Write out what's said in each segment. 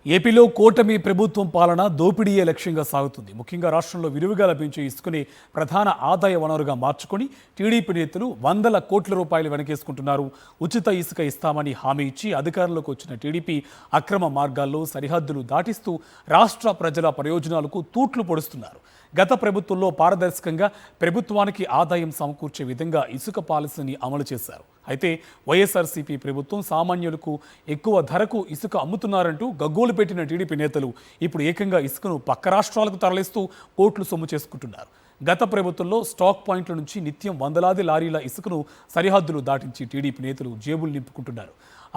ఏపీలో కూటమి ప్రభుత్వం పాలన దోపిడీయే లక్ష్యంగా సాగుతుంది. ముఖ్యంగా రాష్ట్రంలో విరివిగా లభించే ఇసుకని ప్రధాన ఆదాయ వనరుగా మార్చుకొని టీడీపీ నేతలు వందల కోట్ల రూపాయలు వెనకేసుకుంటున్నారు. ఉచిత ఇసుక ఇస్తామని హామీ ఇచ్చి అధికారంలోకి వచ్చిన టీడీపీ అక్రమ మార్గాల్లో సరిహద్దులు దాటిస్తూ రాష్ట్ర ప్రజల ప్రయోజనాలకు తూట్లు పొడుస్తున్నారు. గత ప్రభుత్వంలో పారదర్శకంగా ప్రభుత్వానికి ఆదాయం సమకూర్చే విధంగా ఇసుక పాలసీని అమలు చేశారు. అయితే వైఎస్ఆర్సీపీ ప్రభుత్వం సామాన్యులకు ఎక్కువ ధరకు ఇసుక అమ్ముతున్నారంటూ గగ్గోలు పెట్టిన టీడీపీ నేతలు ఇప్పుడు ఏకంగా ఇసుకను పక్క రాష్ట్రాలకు తరలిస్తూ కోట్లు సొమ్ము చేసుకుంటున్నారు. గత ప్రభుత్వంలో స్టాక్ పాయింట్ల నుంచి నిత్యం వందలాది లారీల ఇసుకను సరిహద్దులు దాటించి టీడీపీ నేతలు జేబులు నింపుకుంటున్నారు.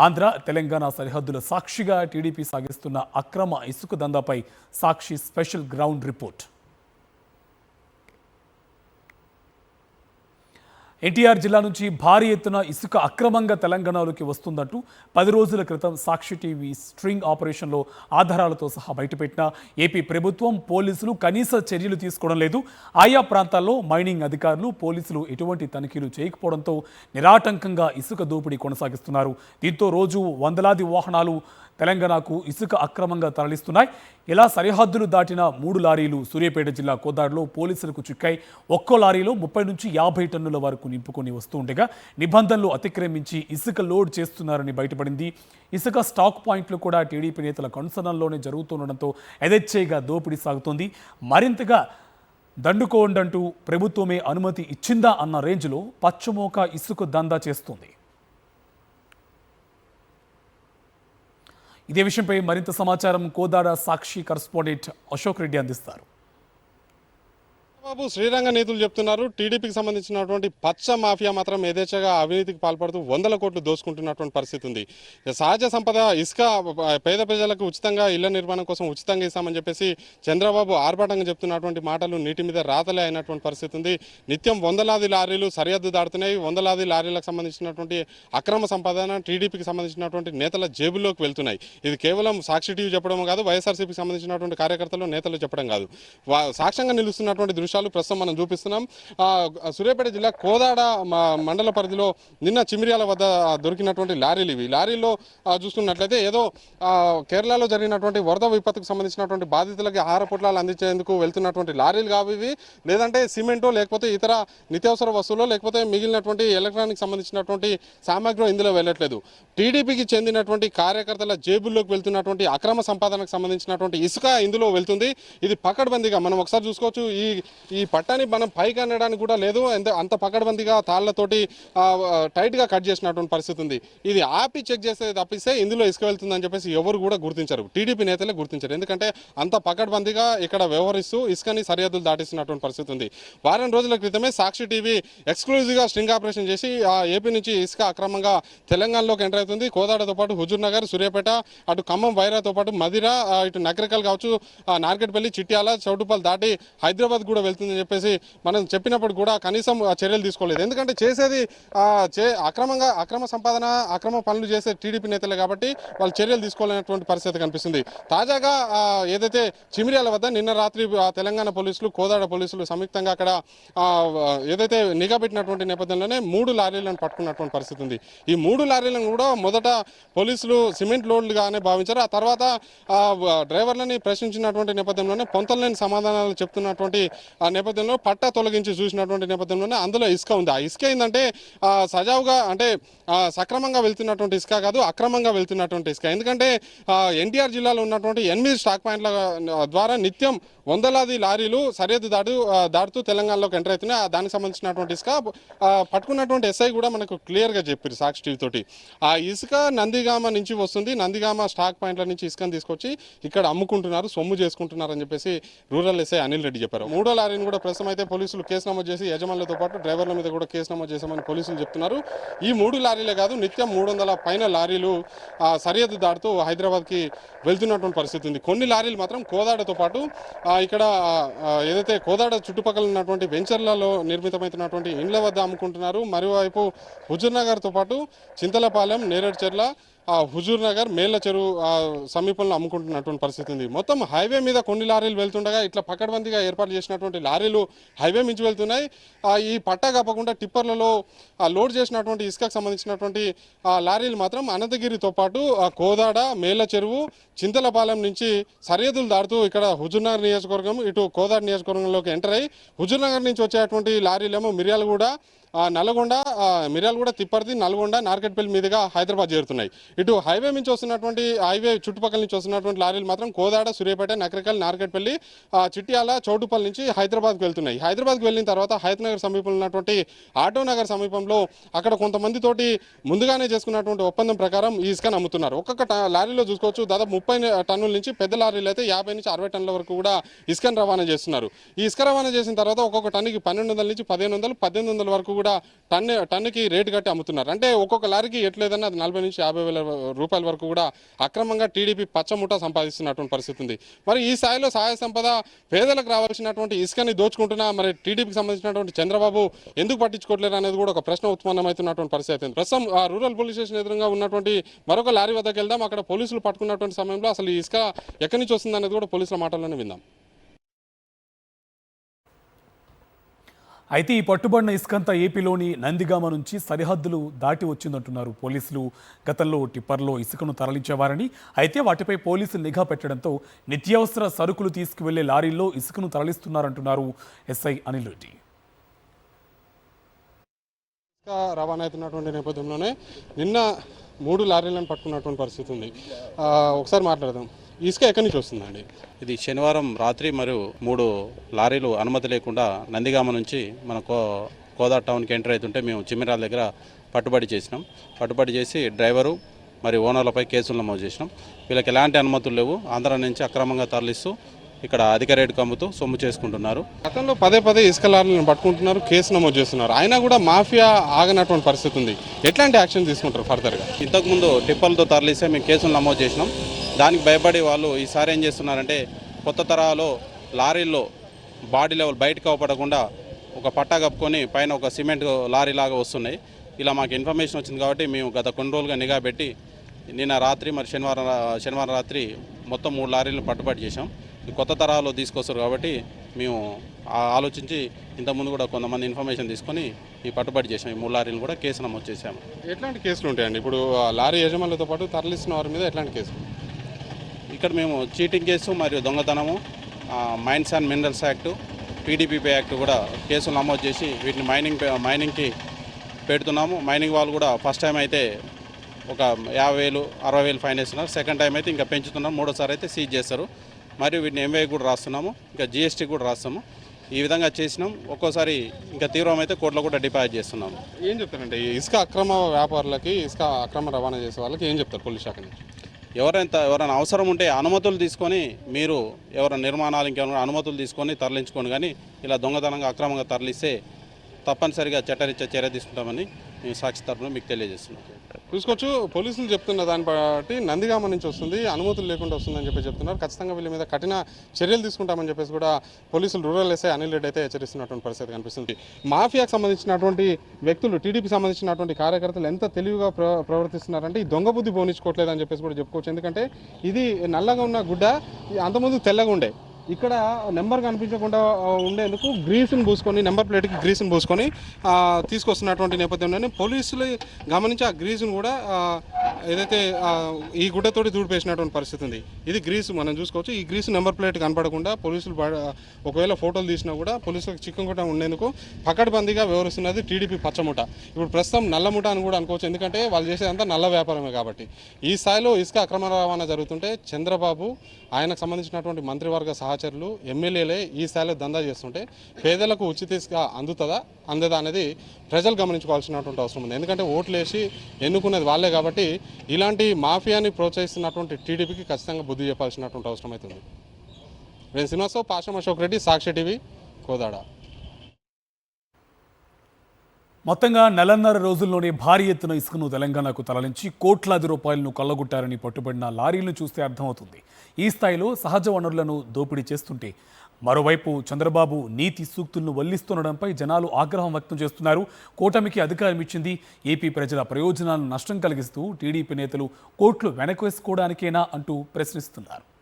ఆంధ్ర, తెలంగాణ సరిహద్దుల సాక్షిగా టీడీపీ సాగిస్తున్న అక్రమ ఇసుక దందాపై సాక్షి స్పెషల్ గ్రౌండ్ రిపోర్ట్. ఎన్టీఆర్ జిల్లా నుంచి భారీ ఎత్తున ఇసుక అక్రమంగా తెలంగాణలోకి వస్తుందంటూ 10 రోజుల క్రితం సాక్షి టీవీ స్ట్రింగ్ ఆపరేషన్లో ఆధారాలతో సహా బయటపెట్టిన ఏపీ ప్రభుత్వం, పోలీసులు కనీస చర్యలు తీసుకోవడం లేదు. ఆయా ప్రాంతాల్లో మైనింగ్ అధికారులు, పోలీసులు ఎటువంటి తనిఖీలు చేయకపోవడంతో నిరాటంకంగా ఇసుక దోపిడీ కొనసాగిస్తున్నారు. దీంతో రోజు వందలాది వాహనాలు తెలంగాణకు ఇసుక అక్రమంగా తరలిస్తున్నాయి. ఇలా సరిహద్దులు దాటిన 3 లారీలు సూర్యాపేట జిల్లా కోదాడలో పోలీసులకు చిక్కాయి. ఒక్కో లారీలో 30 నుంచి 50 టన్నుల వరకు నింపుకొని వస్తూ ఉండగా నిబంధనలు అతిక్రమించి ఇసుక లోడ్ చేస్తున్నారని బయటపడింది. ఇసుక స్టాక్ పాయింట్లు కూడా టీడీపీ నేతల కనుసనల్లోనే జరుగుతుండడంతో యథేచ్ఛగా దోపిడీ సాగుతోంది. మరింతగా దండుకోండంటూ ప్రభుత్వమే అనుమతి ఇచ్చిందా అన్న రేంజ్లో పచ్చమోక ఇసుక దందా చేస్తుంది. ఇదే విషయంపై మరింత సమాచారం కోదాడ సాక్షి కరస్పాండెంట్ అశోక్ రెడ్డి అందిస్తారు. బాబు, శ్రీరంగ నేతలు చెప్తున్నారు టీడీపీకి సంబంధించినటువంటి పచ్చ మాఫియా మాత్రం యథేచ్ఛగా అవినీతికి పాల్పడుతూ వందల కోట్లు దోసుకుంటున్నటువంటి పరిస్థితి ఉంది. సహజ సంపద ఇసుక పేద ప్రజలకు ఉచితంగా ఇళ్ల నిర్మాణం కోసం ఉచితంగా ఇస్తామని చెప్పేసి చంద్రబాబు ఆర్భాటంగా చెప్తున్నటువంటి మాటలు నీటి మీద రాతలే అయినటువంటి పరిస్థితి ఉంది. నిత్యం వందలాది లారీలు సరిహద్దు దాడుతున్నాయి. వందలాది లారీలకు సంబంధించినటువంటి అక్రమ సంపాదన టీడీపీకి సంబంధించినటువంటి నేతల జేబుల్లోకి వెళ్తున్నాయి. ఇది కేవలం సాక్షి టీవీ చెప్పడం కాదు, వైఎస్ఆర్సీపీకి సంబంధించినటువంటి కార్యకర్తలు, నేతలు చెప్పడం కాదు. సాక్ష్యంగా నిలుస్తున్నటువంటి దృశ్యాలు ప్రస్తుతం మనం చూపిస్తున్నాం. సూర్యాపేట జిల్లా కోదాడ మండల పరిధిలో నిన్న చిమిర్యాల వద్ద దొరికినటువంటి లారీలు ఇవి. లారీల్లో చూస్తున్నట్లయితే ఏదో కేరళలో జరిగినటువంటి వరద విపత్తుకు సంబంధించినటువంటి బాధితులకి ఆహార పొట్లాలు అందించేందుకు వెళ్తున్నటువంటి లారీలు కావు ఇవి. లేదంటే సిమెంటో లేకపోతే ఇతర నిత్యావసర వస్తువులు లేకపోతే మిగిలినటువంటి ఎలక్ట్రానిక్ సంబంధించినటువంటి సామాగ్రి ఇందులో వెళ్ళట్లేదు. టీడీపీకి చెందినటువంటి కార్యకర్తల జేబుల్లోకి వెళ్తున్నటువంటి అక్రమ సంపాదనకు సంబంధించినటువంటి ఇసుక ఇందులో వెళ్తుంది. ఇది పకడ్బందీగా మనం ఒకసారి చూసుకోవచ్చు. ఈ పట్టాన్ని మనం పైకి అనడానికి కూడా లేదు, అంత పకడ్బందీగా తాళ్లతోటి టైట్గా కట్ చేసినటువంటి పరిస్థితి ఉంది. ఇది ఆపి చెక్ చేస్తే తప్పిస్తే ఇందులో ఇసుక వెళ్తుందని చెప్పేసి ఎవరు కూడా గుర్తించరు, టీడీపీ నేతలే గుర్తించరు. ఎందుకంటే అంత పకడ్బందీగా ఇక్కడ వ్యవహరిస్తూ ఇసుకని సరిహద్దులు దాటిస్తున్నటువంటి పరిస్థితి ఉంది. వారం రోజుల క్రితమే సాక్షి టీవీ ఎక్స్క్లూజివ్గా స్ట్రింగ్ ఆపరేషన్ చేసి ఏపీ నుంచి ఇసుక అక్రమంగా తెలంగాణలోకి ఎంటర్ అవుతుంది. కోదాడతో పాటు హుజూర్ నగర్, సూర్యాపేట, అటు ఖమ్మం, వైరాతో పాటు మదిర, ఇటు నగరికల్ కావచ్చు, నార్కెట్పల్లి, చిట్యాల, చౌటుపల్లి దాటి హైదరాబాద్ కూడా వెళ్తుందని చెప్పేసి మనం చెప్పినప్పుడు కూడా కనీసం చర్యలు తీసుకోలేదు. ఎందుకంటే చేసేది అక్రమ సంపాదన, అక్రమ పనులు చేసే టీడీపీ నేతలే కాబట్టి వాళ్ళు చర్యలు తీసుకోలేనటువంటి పరిస్థితి కనిపిస్తుంది. తాజాగా ఏదైతే చిమిర్యాల వద్ద నిన్న రాత్రి తెలంగాణ పోలీసులు, కోదాడ పోలీసులు సంయుక్తంగా అక్కడ ఏదైతే నిఘా పెట్టినటువంటి నేపథ్యంలోనే 3 లారీలను పట్టుకున్నటువంటి పరిస్థితి ఉంది. ఈ 3 లారీలను కూడా మొదట పోలీసులు సిమెంట్ లోడ్లుగానే భావించారు. ఆ తర్వాత డ్రైవర్లని ప్రశ్నించినటువంటి నేపథ్యంలోనే పొంతలేని సమాధానాలు చెప్తున్నటువంటి నేపథ్యంలో పట్టా తొలగించి చూసినటువంటి నేపథ్యంలోనే అందులో ఇసుక ఉంది. ఆ ఇసుక ఏంటంటే సజావుగా అంటే సక్రమంగా వెళ్తున్నటువంటి ఇసుక కాదు, అక్రమంగా వెళ్తున్నటువంటి ఇసుక. ఎందుకంటే ఎన్టీఆర్ జిల్లాలో ఉన్నటువంటి 8 స్టాక్ పాయింట్ల ద్వారా నిత్యం వందలాది లారీలు సరిహద్దు దాటుతూ తెలంగాణలోకి ఎంటర్ అవుతున్నాయి. దానికి సంబంధించినటువంటి ఇసుక పట్టుకున్నటువంటి ఎస్ఐ కూడా మనకు క్లియర్గా చెప్పారు సాక్షి టీవీ తోటి. ఆ ఇసుక నందిగామ నుంచి వస్తుంది. నందిగామ స్టాక్ పాయింట్ల నుంచి ఇసుకను తీసుకొచ్చి ఇక్కడ అమ్ముకుంటున్నారు, సొమ్ము చేసుకుంటున్నారు అని చెప్పేసి రూరల్ ఎస్ఐ అనిల్ రెడ్డి చెప్పారు. 3వ లారీని కూడా ప్రస్తుతం అయితే పోలీసులు కేసు నమోదు చేసి యజమానులతో పాటు డ్రైవర్ల మీద కూడా కేసు నమోదు చేశామని పోలీసులు చెప్తున్నారు. ఈ 3 లారీలే కాదు, నిత్యం 300 పైన లారీలు సరిహద్దు దాటుతూ హైదరాబాద్కి వెళ్తున్నటువంటి పరిస్థితి ఉంది. కొన్ని లారీలు మాత్రం కోదాడతో పాటు ఇక్కడ ఏదైతే కోదాడ చుట్టుపక్కల ఉన్నటువంటి వెంచర్లలో నిర్మితమవుతున్నటువంటి ఇండ్ల వద్ద అమ్ముకుంటున్నారు. మరోవైపు హుజూర్ నగర్తో పాటు చింతలపాలెం, నేరేడ్చర్ల, హుజూర్ నగర్ మేళ్ల చెరువు సమీపంలో అమ్ముకుంటున్నటువంటి పరిస్థితి ఉంది. మొత్తం హైవే మీద కొన్ని లారీలు వెళ్తుండగా ఇట్లా పకడ్బందీగా ఏర్పాటు చేసినటువంటి లారీలు హైవే మించి వెళ్తున్నాయి. ఈ పట్టా కాపకుండా టిప్పర్లలో లోడ్ చేసినటువంటి ఇసుకకు సంబంధించినటువంటి లారీలు మాత్రం అనంతగిరితో పాటు కోదాడ మేళ్ల చెరువు చింతలపాలెం నుంచి సరిహద్దులు దాటుతూ ఇక్కడ హుజూర్నగర్ నియోజకవర్గం ఇటు కోదాడ నియోజకవర్గంలోకి ఎంటర్ అయ్యి హుజూర్నగర్ నుంచి వచ్చేటువంటి లారీలేమో మిర్యాలగూడ నల్గొండ మిర్యాలగూడ తిప్పర్తి నల్గొండ నార్కెట్పల్లి మీదుగా హైదరాబాద్ చేరుతున్నాయి. ఇటు హైవే నుంచి వస్తున్నటువంటి హైవే చుట్టుపక్కల నుంచి వస్తున్నటువంటి లారీలు మాత్రం కోదాడ సూర్యాపేట నకరికల్ నార్కెట్పల్లి చిట్యాల చౌటుపల్లి నుంచి హైదరాబాద్కు వెళ్తున్నాయి. హైదరాబాద్కు వెళ్ళిన తర్వాత హయత్నగర్ సమీపంలో ఉన్నటువంటి ఆటోనగర్ సమీపంలో అక్కడ కొంతమందితోటి ముందుగానే చేసుకున్నటువంటి ఒప్పందం ప్రకారం ఈ ఇసుకను అమ్ముతున్నారు. ఒక్కొక్క లారీలో చూసుకోవచ్చు దాదాపు 30 టన్నుల నుంచి పెద్ద లారీలు అయితే 50 నుంచి 60 టన్నుల వరకు కూడా ఇసుకను రవాణా చేస్తున్నారు. ఈ ఇసుక రవాణా చేసిన తర్వాత ఒక్కొక్క టన్నుకి 1200 నుంచి 1500 1800 వరకు కూడా టన్నుకి రేటు కట్టి అమ్ముతున్నారు. అంటే ఒక్కొక్క లారీకి ఎట్లేదన్నా అది 40 నుంచి 50 వేల రూపాయల వరకు కూడా అక్రమంగా టీడీపీ పచ్చముఠ సంపాదిస్తున్నటువంటి పరిస్థితి ఉంది. మరి ఈ స్థాయిలో సహాయ సంపద పేదలకు రావాల్సినటువంటి ఇసుకని దోచుకుంటున్నా మరి టీడీపీకి సంబంధించినటువంటి చంద్రబాబు ఎందుకు పట్టించుకోవట్లేరు అనేది కూడా ఒక ప్రశ్న ఉత్పన్నమవుతున్నటువంటి పరిస్థితి ఉంది. ప్రస్తుతం రూరల్ పోలీస్ స్టేషన్ ఎదురుగా ఉన్నటువంటి మరొక లారీ వద్దకు వెళ్దాం. అక్కడ పోలీసులు పట్టుకున్నటువంటి సమయంలో అసలు ఈ ఇసుక ఎక్కడి నుంచి వస్తుంది అనేది కూడా పోలీసుల మాటల్లోనే విందాం. అయితే ఈ పట్టుబడిన ఇసుకంతా ఏపీలోని నందిగామ నుంచి సరిహద్దులు దాటి వచ్చిందంటున్నారు పోలీసులు. గతంలో టిప్పర్లో ఇసుకను తరలించేవారని, అయితే వాటిపై పోలీసులు నిఘా పెట్టడంతో నిత్యావసర సరుకులు తీసుకువెళ్లే లారీల్లో ఇసుకను తరలిస్తున్నారంటున్నారు ఎస్ఐ అనిల్ రెడ్డి. రవాణా అవుతున్నటువంటి నేపథ్యంలోనే నిన్న 3 లారీలను పట్టుకున్నటువంటి పరిస్థితి ఉంది. ఒకసారి మాట్లాడదాం. ఇసుక ఎక్కడి నుంచి వస్తుందండి? ఇది శనివారం రాత్రి మరియు 3 లారీలు అనుమతి లేకుండా నందిగామ నుంచి మన కోదా టౌన్కి ఎంటర్ అవుతుంటే మేము చిమ్మిరాల దగ్గర పట్టుబడి చేసినాం. పట్టుబడి చేసి డ్రైవరు మరియు ఓనర్లపై కేసులు నమోదు చేసినాం. వీళ్ళకి ఎలాంటి అనుమతులు లేవు. ఆంధ్ర నుంచి అక్రమంగా తరలిస్తూ ఇక్కడ అధిక రేటుకు అమ్ముతూ సొమ్ము చేసుకుంటున్నారు. గతంలో పదే ఇసుక లారీలను పట్టుకుంటున్నారు, కేసు నమోదు చేస్తున్నారు. అయినా కూడా మాఫియా ఆగనటువంటి పరిస్థితి ఉంది. ఎట్లాంటి యాక్షన్ తీసుకుంటారు ఫర్దర్గా? ఇంతకుముందు టిప్పర్లతో తరలిస్తే మేము కేసులు నమోదు చేసినాం. దానికి భయపడి వాళ్ళు ఈసారి ఏం చేస్తున్నారంటే కొత్త తరహాలో లారీల్లో బాడీ లెవెల్ బయటకు అవపడకుండా ఒక పట్టా కప్పుకొని పైన ఒక సిమెంట్ లారీ లాగా వస్తున్నాయి. ఇలా మాకు ఇన్ఫర్మేషన్ వచ్చింది కాబట్టి మేము గత కొన్ని రోజులుగా నిఘా పెట్టి నిన్న రాత్రి మరి శనివారం రాత్రి మొత్తం 3 లారీలను పట్టుబడి చేశాం. కొత్త తరహాలో తీసుకొస్తారు కాబట్టి మేము ఆలోచించి ఇంతకుముందు కూడా కొంతమంది ఇన్ఫర్మేషన్ తీసుకొని ఈ పట్టుబడి చేసాం. ఈ 3 లారీలు కూడా కేసు నమోదు చేశాము. ఎట్లాంటి కేసులు ఉంటాయండి ఇప్పుడు లారీ యజమానులతో పాటు తరలిస్తున్న వారి మీద ఎట్లాంటి కేసులు? ఇక్కడ మేము చీటింగ్ కేసు మరియు దొంగతనము, mines and minerals act, PDPP act కూడా కేసులు నమోదు చేసి వీటిని మైనింగ్కి పెడుతున్నాము. మైనింగ్ వాళ్ళు కూడా ఫస్ట్ టైం అయితే ఒక 50,000 60,000 ఫైన్ వేస్తున్నారు. సెకండ్ టైం అయితే ఇంకా పెంచుతున్నాం. మూడోసారి అయితే సీజ్ చేస్తారు. మరియు వీటిని ఎంవై కూడా రాస్తున్నాము, ఇంకా జిఎస్టీ కూడా రాస్తాము. ఈ విధంగా చేసినాం. ఒక్కోసారి ఇంకా తీవ్రమైతే కోర్టులో కూడా డిపాజిట్ చేస్తున్నాము. ఏం చెప్తారంటే ఈ ఇసుక అక్రమ వ్యాపారులకి, ఇసుక అక్రమ రవాణా చేసే వాళ్ళకి ఏం చెప్తారు పోలీస్ శాఖ నుంచి? ఎవరైనా అవసరం ఉంటే అనుమతులు తీసుకొని మీరు ఎవరైనా నిర్మాణాలు ఇంకేమైనా అనుమతులు తీసుకొని తరలించుకోండి. కానీ ఇలా దొంగతనంగా అక్రమంగా తరలిస్తే తప్పనిసరిగా చట్టరీత్యా చర్య తీసుకుంటామని మేము సాక్షి తరఫున మీకు తెలియజేస్తున్నాం. చూసుకోవచ్చు, పోలీసులు చెప్తున్న దాన్ని బట్టి నందిగామ నుంచి వస్తుంది, అనుమతులు లేకుండా వస్తుందని చెప్తున్నారు. ఖచ్చితంగా వీళ్ళ మీద కఠిన చర్యలు తీసుకుంటామని చెప్పేసి కూడా పోలీసులు రూరల్ ఎస్ఐ అనిల్ రెడ్డి అయితే హెచ్చరిస్తున్నటువంటి పరిస్థితి కనిపిస్తుంది. మాఫియాకు సంబంధించినటువంటి వ్యక్తులు, టీడీపీ సంబంధించినటువంటి కార్యకర్తలు ఎంత తెలివిగా ప్రవర్తిస్తున్నారంటే ఈ దొంగ బుద్ధి పోనించుకోవట్లేదు అని చెప్పేసి కూడా చెప్పుకోవచ్చు. ఎందుకంటే ఇది నల్లగా ఉన్న గుడ్డ అంతకుముందు తెల్లగా ఉండే, ఇక్కడ నెంబర్ కనిపించకుండా ఉండేందుకు గ్రీసును పూసుకొని, నెంబర్ ప్లేట్కి గ్రీసును పూసుకొని తీసుకొస్తున్నటువంటి నేపథ్యంలోనే పోలీసులు గమనించి ఆ గ్రీసును కూడా ఏదైతే ఈ గుడ్డతోటి దూడిపేసినటువంటి పరిస్థితి ఉంది. ఇది గ్రీసు మనం చూసుకోవచ్చు. ఈ గ్రీసు నెంబర్ ప్లేట్ కనపడకుండా పోలీసులు ఒకవేళ ఫోటోలు తీసినా కూడా పోలీసులకు చిక్కకుండా ఉండేందుకు పకడ్బందీగా వ్యవహరిస్తున్నది టీడీపీ పచ్చముఠ. ఇప్పుడు ప్రస్తుతం నల్లముఠ అని కూడా అనుకోవచ్చు. ఎందుకంటే వాళ్ళు చేసేదంతా నల్ల వ్యాపారమే కాబట్టి. ఈ స్థాయిలో ఇసుక అక్రమ రవాణా జరుగుతుంటే చంద్రబాబు, ఆయనకు సంబంధించినటువంటి మంత్రివర్గ సహచరులు, ఎమ్మెల్యేలే ఈ స్థాయిలో దందా చేస్తుంటే పేదలకు ఉచిత ఇసుక అందుతుందా అందదా అనేది ప్రజలు గమనించుకోవాల్సినటువంటి అవసరం ఉంది. ఎందుకంటే ఓట్లు వేసి ఎన్నుకున్నది వాళ్ళే కాబట్టి ఇలాంటి మాఫియాని ప్రోత్సహిస్తున్నటువంటి టీడీపీకి ఖచ్చితంగా బుద్ధి చెప్పాల్సినటువంటి అవసరం అవుతుంది. నేను శ్రీనివాసరావు, పాషం అశోక్ రెడ్డి, సాక్షి టీవీ, కోదాడ. మొత్తంగా 4.5 రోజుల్లోనే భారీ ఎత్తున ఇసుకను తెలంగాణకు తరలించి కోట్లాది రూపాయలను కొల్లగొట్టారని పట్టుబడిన లారీలను చూస్తే అర్థమవుతుంది. ఈ స్థాయిలో సహజ వనరులను దోపిడీ చేస్తుంటే మరోవైపు చంద్రబాబు నీతి సూక్తులను వల్లిస్తుండడంపై జనాలు ఆగ్రహం వ్యక్తం చేస్తున్నారు. కూటమికి అధికారం ఇచ్చింది ఏపీ ప్రజల ప్రయోజనాలను నష్టం కలిగిస్తూ టీడీపీ నేతలు కోట్లు వెనకేసుకోవడానికేనా అంటూ ప్రశ్నిస్తున్నారు.